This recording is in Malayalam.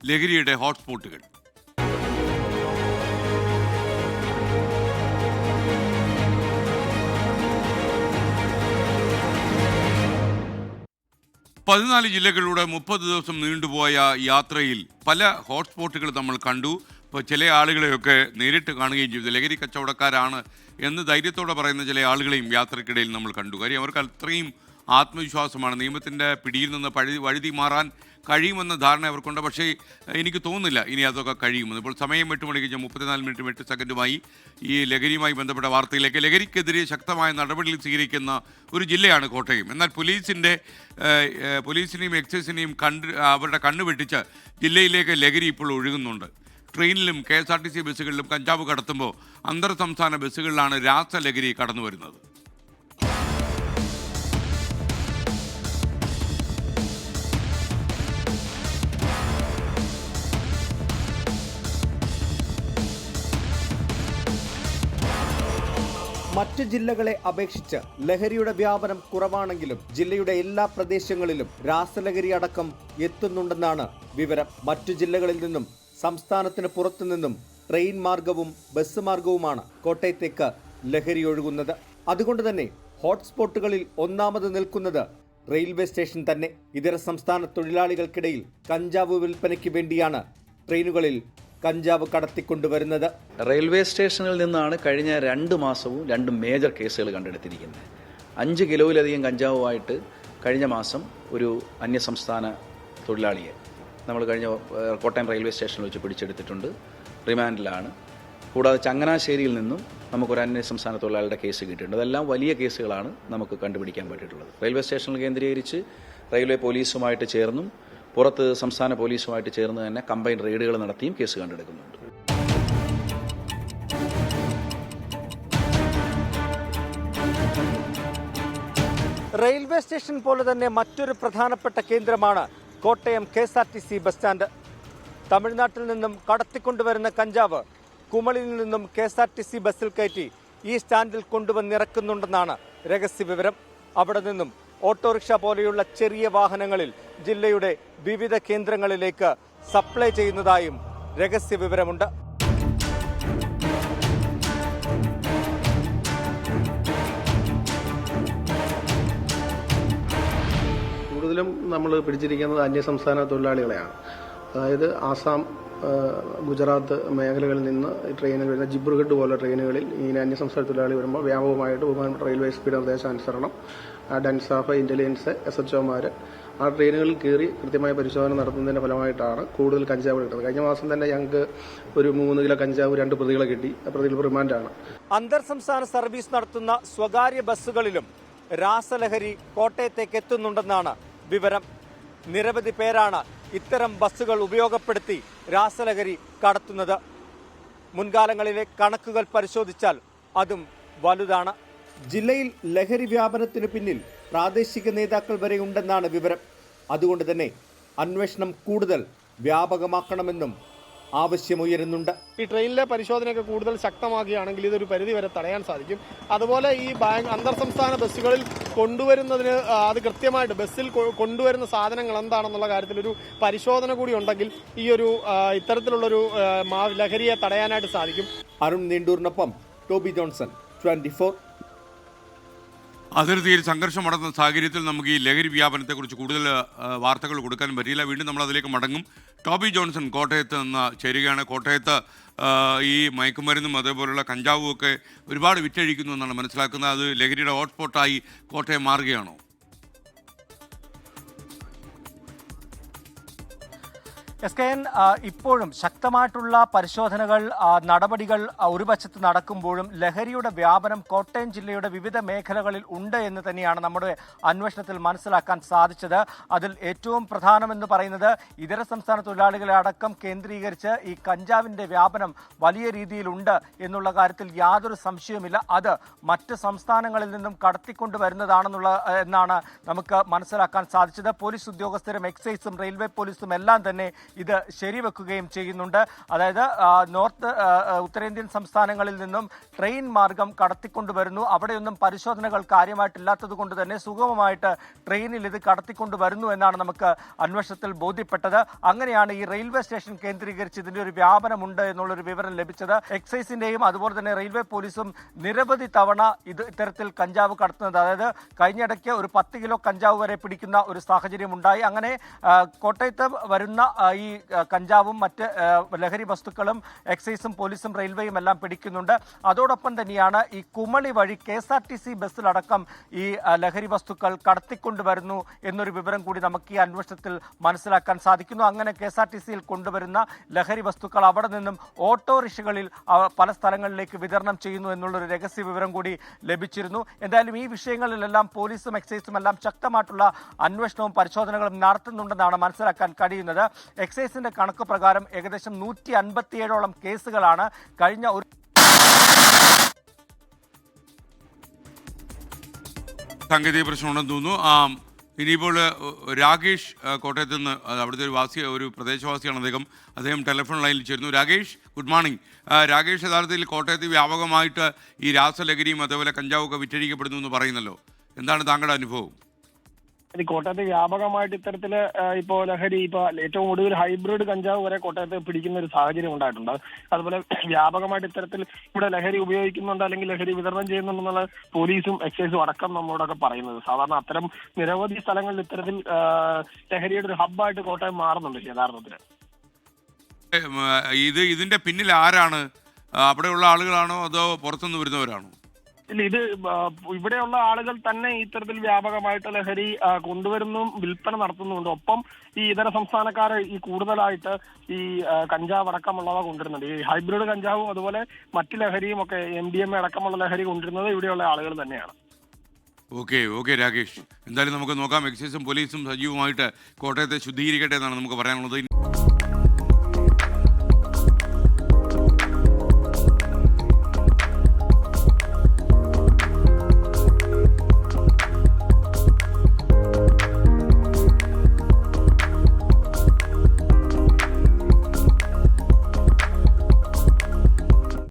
ലഹരിയുടെ ഹോട്ട്സ്പോട്ടുകൾ. പതിനാല് ജില്ലകളിലൂടെ 30 ദിവസം നീണ്ടുപോയ യാത്രയിൽ പല ഹോട്ട്സ്പോട്ടുകൾ നമ്മൾ കണ്ടു. ഇപ്പോൾ ചില ആളുകളെയൊക്കെ നേരിട്ട് കാണുകയും ചെയ്തു. ലഹരി കച്ചവടക്കാരാണ് എന്ന് ധൈര്യത്തോടെ പറയുന്ന ചില ആളുകളെയും യാത്രക്കിടയിൽ നമ്മൾ കണ്ടു. കാര്യം അവർക്ക് അത്രയും ആത്മവിശ്വാസമാണ്. നിയമത്തിൻ്റെ പിടിയിൽ നിന്ന് വഴുതി മാറാൻ കഴിയുമെന്ന ധാരണ അവർക്കുണ്ട്. പക്ഷേ എനിക്ക് തോന്നുന്നില്ല ഇനി അതൊക്കെ കഴിയുമെന്ന്. ഇപ്പോൾ സമയം 8 മണിക്ക് 34 മിനിറ്റും 8 സെക്കൻഡുമായി ഈ ലഹരിയുമായി ബന്ധപ്പെട്ട വാർത്തയിലേക്ക്. ലഹരിക്കെതിരെ ശക്തമായ നടപടികൾ സ്വീകരിക്കുന്ന ഒരു ജില്ലയാണ് കോട്ടയം. എന്നാൽ പോലീസിനെയും എക്സൈസിനെയും അവരുടെ കണ്ണ് വെട്ടിച്ച് ജില്ലയിലേക്ക് ലഹരി ഇപ്പോൾ ഒഴുകുന്നുണ്ട്. ട്രെയിനിലും KSRTC ബസ്സുകളിലും കഞ്ചാവ് കടത്തുമ്പോൾ അന്തർ സംസ്ഥാന ബസ്സുകളിലാണ് രാസലഹരി കടന്നു വരുന്നത്. മറ്റ് ജില്ലകളെ അപേക്ഷിച്ച് ലഹരിയുടെ വ്യാപനം കുറവാണെങ്കിലും ജില്ലയുടെ എല്ലാ പ്രദേശങ്ങളിലും രാസലഹരി അടക്കം എത്തുന്നുണ്ടെന്നാണ് വിവരം. മറ്റു ജില്ലകളിൽ നിന്നും സംസ്ഥാനത്തിന് പുറത്തു നിന്നും ട്രെയിൻ മാർഗവും ബസ് മാർഗവുമാണ് കോട്ടയത്തേക്ക് ലഹരി ഒഴുകുന്നത്. അതുകൊണ്ട് തന്നെ ഹോട്ട്സ്പോട്ടുകളിൽ ഒന്നാമത് നിൽക്കുന്നത് റെയിൽവേ സ്റ്റേഷൻ തന്നെ. ഇതര സംസ്ഥാന തൊഴിലാളികൾക്കിടയിൽ കഞ്ചാവ് വിൽപ്പനയ്ക്ക് വേണ്ടിയാണ് ട്രെയിനുകളിൽ കഞ്ചാവ് കടത്തിക്കൊണ്ടുവരുന്നത്. റെയിൽവേ സ്റ്റേഷനിൽ നിന്നാണ് കഴിഞ്ഞ 2 മാസവും 2 മേജർ കേസുകൾ കണ്ടെടുത്തിരിക്കുന്നത്. 5 കിലോയിലധികം കഞ്ചാവുമായിട്ട് കഴിഞ്ഞ മാസം ഒരു അന്യസംസ്ഥാന തൊഴിലാളിയെ നമ്മൾ കഴിഞ്ഞ കോട്ടയം റെയിൽവേ സ്റ്റേഷനിൽ വെച്ച് പിടിച്ചെടുത്തിട്ടുണ്ട്. റിമാൻഡിലാണ്. കൂടാതെ ചങ്ങനാശ്ശേരിയിൽ നിന്നും നമുക്കൊരു അന്യസംസ്ഥാന തൊഴിലാളിയുടെ കേസ് കിട്ടിയിട്ടുണ്ട്. അതെല്ലാം വലിയ കേസുകളാണ് നമുക്ക് കണ്ടുപിടിക്കാൻ പറ്റിയിട്ടുള്ളത്. റെയിൽവേ സ്റ്റേഷനിൽ കേന്ദ്രീകരിച്ച് റെയിൽവേ പോലീസുമായിട്ട് ചേർന്നും പുറത്ത് സംസ്ഥാന പോലീസുമായിട്ട് ചേർന്ന് തന്നെ കമ്പൈൻ റെയ്ഡുകൾ നടത്തിയും കേസ് കണ്ടെടുക്കുന്നുണ്ട്. റെയിൽവേ സ്റ്റേഷൻ പോലെ തന്നെ മറ്റൊരു പ്രധാനപ്പെട്ട കേന്ദ്രമാണ് കോട്ടയം KSRTC ബസ് സ്റ്റാൻഡ്. തമിഴ്നാട്ടിൽ നിന്നും കടത്തിക്കൊണ്ടുവരുന്ന കഞ്ചാവ് കുമളിയിൽ നിന്നും KSRTC ബസ്സിൽ കയറ്റി ഈ സ്റ്റാൻഡിൽ കൊണ്ടുവന്നിറക്കുന്നുണ്ടെന്നാണ് രഹസ്യ വിവരം. അവിടെ നിന്നും ഓട്ടോറിക്ഷ പോലെയുള്ള ചെറിയ വാഹനങ്ങളിൽ ജില്ലയുടെ വിവിധ കേന്ദ്രങ്ങളിലേക്ക് സപ്ലൈ ചെയ്യുന്നതായും രഹസ്യ വിവരമുണ്ട്. കൂടുതലും നമ്മൾ പിടിച്ചിരിക്കുന്നത് അന്യസംസ്ഥാന തൊഴിലാളികളെയാണ്. അതായത് ആസാം, ഗുജറാത്ത് മേഖലകളിൽ നിന്ന് ട്രെയിനുകൾ വരുന്ന ജിബ്രുഗഡ് പോലെ ട്രെയിനുകളിൽ ഇങ്ങനെ അന്യസംസ്ഥാന തൊഴിലാളി വരുമ്പോൾ വ്യാപകമായിട്ട് ബഹുമാനപ്പെട്ട റെയിൽവേ SP നിർദ്ദേശാനുസരണം ഡൻസാഫ്, ഇന്റലിജൻസ്, SHOമാർ ആ ട്രെയിനുകളിൽ കയറി കൃത്യമായ പരിശോധന നടത്തുന്നതിന്റെ ഫലമായിട്ടാണ് കൂടുതൽ കഞ്ചാവ് കിട്ടുന്നത്. കഴിഞ്ഞ മാസം തന്നെ ഞങ്ങൾക്ക് ഒരു 3 കിലോ കഞ്ചാവ് 2 പ്രതികളെ കിട്ടി. പ്രതികൾ റിമാൻഡാണ്. അന്തർ സംസ്ഥാന സർവീസ് നടത്തുന്ന സ്വകാര്യ ബസ്സുകളിലും രാസലഹരി കോട്ടയത്തേക്ക് എത്തുന്നുണ്ടെന്നാണ് വിവരം. നിരവധി പേരാണ് ഇത്തരം ബസ്സുകൾ ഉപയോഗപ്പെടുത്തി രാസലഹരി കടത്തുന്നത്. മുൻകാലങ്ങളിലെ കണക്കുകൾ പരിശോധിച്ചാൽ അതും വലുതാണ്. ജില്ലയിൽ ലഹരി വ്യാപനത്തിനു പിന്നിൽ പ്രാദേശിക നേതാക്കൾ വരെ ഉണ്ടെന്നാണ് വിവരം. അതുകൊണ്ട് തന്നെ അന്വേഷണം കൂടുതൽ വ്യാപകമാക്കണമെന്നും ആവശ്യമുയരുന്നുണ്ട്. ഈ ട്രെയിനിലെ പരിശോധനയൊക്കെ കൂടുതൽ ശക്തമാക്കുകയാണെങ്കിൽ ഇതൊരു പരിധി വരെ തടയാൻ സാധിക്കും. അതുപോലെ ഈ അന്തർ സംസ്ഥാന ബസ്സുകളിൽ കൊണ്ടുവരുന്നതിന് അത് കൃത്യമായിട്ട് ബസ്സിൽ കൊണ്ടുവരുന്ന സാധനങ്ങൾ എന്താണെന്നുള്ള കാര്യത്തിൽ ഒരു പരിശോധന കൂടി ഉണ്ടെങ്കിൽ ഈ ഒരു ഇത്തരത്തിലുള്ളൊരു ലഹരിയെ തടയാനായിട്ട് സാധിക്കും. അരുൺ നീണ്ടൂരിനൊപ്പം ടോബി ജോൺസൺ, 24. അതിർത്തിയിൽ സംഘർഷം നടന്ന സാഹചര്യത്തിൽ നമുക്ക് ഈ ലഹരി വ്യാപനത്തെക്കുറിച്ച് കൂടുതൽ വാർത്തകൾ കൊടുക്കാൻ പറ്റിയില്ല. വീണ്ടും നമ്മൾ അതിലേക്ക് മടങ്ങും. ടോബി ജോൺസൺ കോട്ടയത്ത് നിന്ന് ചേരുകയാണ്. കോട്ടയത്ത് ഈ മയക്കുമരുന്നും അതേപോലുള്ള കഞ്ചാവും ഒക്കെ ഒരുപാട് വിറ്റഴിക്കുന്നു എന്നാണ് മനസ്സിലാക്കുന്നത്. അത് ലഹരിയുടെ ഹോട്ട്സ്പോട്ടായി കോട്ടയം മാറുകയാണോ? SKN ഇപ്പോഴും ശക്തമായിട്ടുള്ള പരിശോധനകൾ, നടപടികൾ ഒരു വശത്ത് നടക്കുമ്പോഴും ലഹരിയുടെ വ്യാപനം കോട്ടയം ജില്ലയുടെ വിവിധ മേഖലകളിൽ ഉണ്ട് എന്ന് തന്നെയാണ് നമ്മുടെ അന്വേഷണത്തിൽ മനസ്സിലാക്കാൻ സാധിച്ചത്. അതിൽ ഏറ്റവും പ്രധാനമെന്ന് പറയുന്നത് ഇതര സംസ്ഥാന തൊഴിലാളികളെ അടക്കം കേന്ദ്രീകരിച്ച് ഈ കഞ്ചാവിൻ്റെ വ്യാപനം വലിയ രീതിയിലുണ്ട് എന്നുള്ള കാര്യത്തിൽ യാതൊരു സംശയവുമില്ല. അത് മറ്റ് സംസ്ഥാനങ്ങളിൽ നിന്നും എന്നാണ് നമുക്ക് മനസ്സിലാക്കാൻ സാധിച്ചത്. പോലീസ് ഉദ്യോഗസ്ഥരും എക്സൈസും റെയിൽവേ പോലീസും എല്ലാം തന്നെ ഇത് ശരിവെക്കുകയും ചെയ്യുന്നുണ്ട്. അതായത് ഉത്തരേന്ത്യൻ സംസ്ഥാനങ്ങളിൽ നിന്നും ട്രെയിൻ മാർഗം കടത്തിക്കൊണ്ടുവരുന്നു. അവിടെയൊന്നും പരിശോധനകൾ കാര്യമായിട്ടില്ലാത്തത് കൊണ്ട് തന്നെ സുഗമമായിട്ട് ട്രെയിനിൽ ഇത് കടത്തിക്കൊണ്ടുവരുന്നു എന്നാണ് നമുക്ക് അന്വേഷണത്തിൽ ബോധ്യപ്പെട്ടത്. അങ്ങനെയാണ് ഈ റെയിൽവേ സ്റ്റേഷൻ കേന്ദ്രീകരിച്ച് ഇതിന്റെ ഒരു വ്യാപനമുണ്ട് എന്നുള്ളൊരു വിവരം ലഭിച്ചത്. എക്സൈസിന്റെയും അതുപോലെ തന്നെ റെയിൽവേ പോലീസും നിരവധി തവണ ഇത്തരത്തിൽ കഞ്ചാവ് കടത്തുന്നത്, അതായത് കഴിഞ്ഞിടയ്ക്ക് ഒരു 10 കിലോ കഞ്ചാവ് വരെ പിടിക്കുന്ന ഒരു സാഹചര്യം ഉണ്ടായി. അങ്ങനെ കോട്ടയത്ത് വരുന്ന ഈ കഞ്ചാവും മറ്റ് ലഹരി വസ്തുക്കളും എക്സൈസും പോലീസും റെയിൽവേയും എല്ലാം പിടിക്കുന്നുണ്ട്. അതോടൊപ്പം തന്നെയാണ് ഈ കുമളി വഴി KSRTC ബസ്സിലടക്കം ഈ ലഹരി വസ്തുക്കൾ കടത്തിക്കൊണ്ടുവരുന്നു എന്നൊരു വിവരം കൂടി നമുക്ക് ഈ അന്വേഷണത്തിൽ മനസ്സിലാക്കാൻ സാധിക്കുന്നു. അങ്ങനെ KSRTCയിൽ കൊണ്ടുവരുന്ന ലഹരി വസ്തുക്കൾ അവിടെ നിന്നും ഓട്ടോറിക്ഷകളിൽ പല സ്ഥലങ്ങളിലേക്ക് വിതരണം ചെയ്യുന്നു എന്നുള്ളൊരു രഹസ്യ വിവരം കൂടി ലഭിച്ചിരുന്നു. എന്തായാലും ഈ വിഷയങ്ങളിലെല്ലാം പോലീസും എക്സൈസും എല്ലാം ശക്തമായിട്ടുള്ള അന്വേഷണവും പരിശോധനകളും നടത്തുന്നുണ്ടെന്നാണ് മനസ്സിലാക്കാൻ കഴിയുന്നത്. എക്സൈസിന്റെ കണക്ക് പ്രകാരം ഏകദേശം 157ഓളം കേസുകളാണ് കഴിഞ്ഞ ഒരു സാങ്കേതിക പ്രശ്നമുണ്ടെന്ന് തോന്നുന്നു. ഇനിയിപ്പോൾ രാകേഷ് കോട്ടയത്ത് നിന്ന്, അവിടുത്തെ ഒരു പ്രദേശവാസിയാണ് അദ്ദേഹം ടെലിഫോൺ ലൈനിൽ ചേരുന്നു. Rakesh, good morning. രാകേഷ്, യഥാർത്ഥത്തിൽ കോട്ടയത്ത് വ്യാപകമായിട്ട് ഈ രാസലഹരിയും അതേപോലെ കഞ്ചാവൊക്കെ വിറ്റഴിക്കപ്പെടുന്നു എന്ന് പറയുന്നല്ലോ, എന്താണ് താങ്കളുടെ അനുഭവം? കോട്ടയത്ത് വ്യാപകമായിട്ട് ഇത്തരത്തില് ഇപ്പോ ലഹരി ഏറ്റവും ഒടുവിൽ ഹൈബ്രിഡ് കഞ്ചാവ് വരെ കോട്ടയത്ത് പിടിക്കുന്ന ഒരു സാഹചര്യം ഉണ്ടായിട്ടുണ്ട്. അതുപോലെ വ്യാപകമായിട്ട് ഇത്തരത്തിൽ ഇവിടെ ലഹരി ഉപയോഗിക്കുന്നുണ്ട് അല്ലെങ്കിൽ ലഹരി വിതരണം ചെയ്യുന്നുണ്ടെന്നുള്ള പോലീസും എക്സൈസും അടക്കം നമ്മളോടൊക്കെ പറയുന്നത്. സാധാരണ അത്തരം നിരവധി സ്ഥലങ്ങളിൽ ഇത്തരത്തിൽ ലഹരിയുടെ ഒരു ഹബ്ബായിട്ട് കോട്ടയം മാറുന്നുണ്ട് യഥാർത്ഥത്തിൽ. ഇതിന്റെ പിന്നിൽ ആരാണ്? അവിടെയുള്ള ആളുകളാണോ അതോ പുറത്തുനിന്ന് വരുന്നവരാണോ? ഇല്ല, ഇത് ഇവിടെയുള്ള ആളുകൾ തന്നെ ഇത്തരത്തിൽ വ്യാപകമായിട്ട് ലഹരി കൊണ്ടുവരുന്നു, വിൽപ്പന നടത്തുന്നുണ്ട്. ഒപ്പം ഈ ഇതര സംസ്ഥാനക്കാരെ ഈ കൂടുതലായിട്ട് ഈ കഞ്ചാവ് അടക്കമുള്ളവ കൊണ്ടുവരുന്നുണ്ട്. ഈ ഹൈബ്രിഡ് കഞ്ചാവും അതുപോലെ മറ്റു ലഹരിയും ഒക്കെ MDMA അടക്കമുള്ള ലഹരി കൊണ്ടുവരുന്നത് ഇവിടെയുള്ള ആളുകൾ തന്നെയാണ്. ഓക്കെ രാകേഷ്, എന്തായാലും നമുക്ക് നോക്കാം. എക്സൈസും പോലീസും സജീവമായിട്ട് കോട്ടയത്തെ ശുദ്ധീകരിക്കട്ടെ എന്നാണ് നമുക്ക് പറയാനുള്ളത്.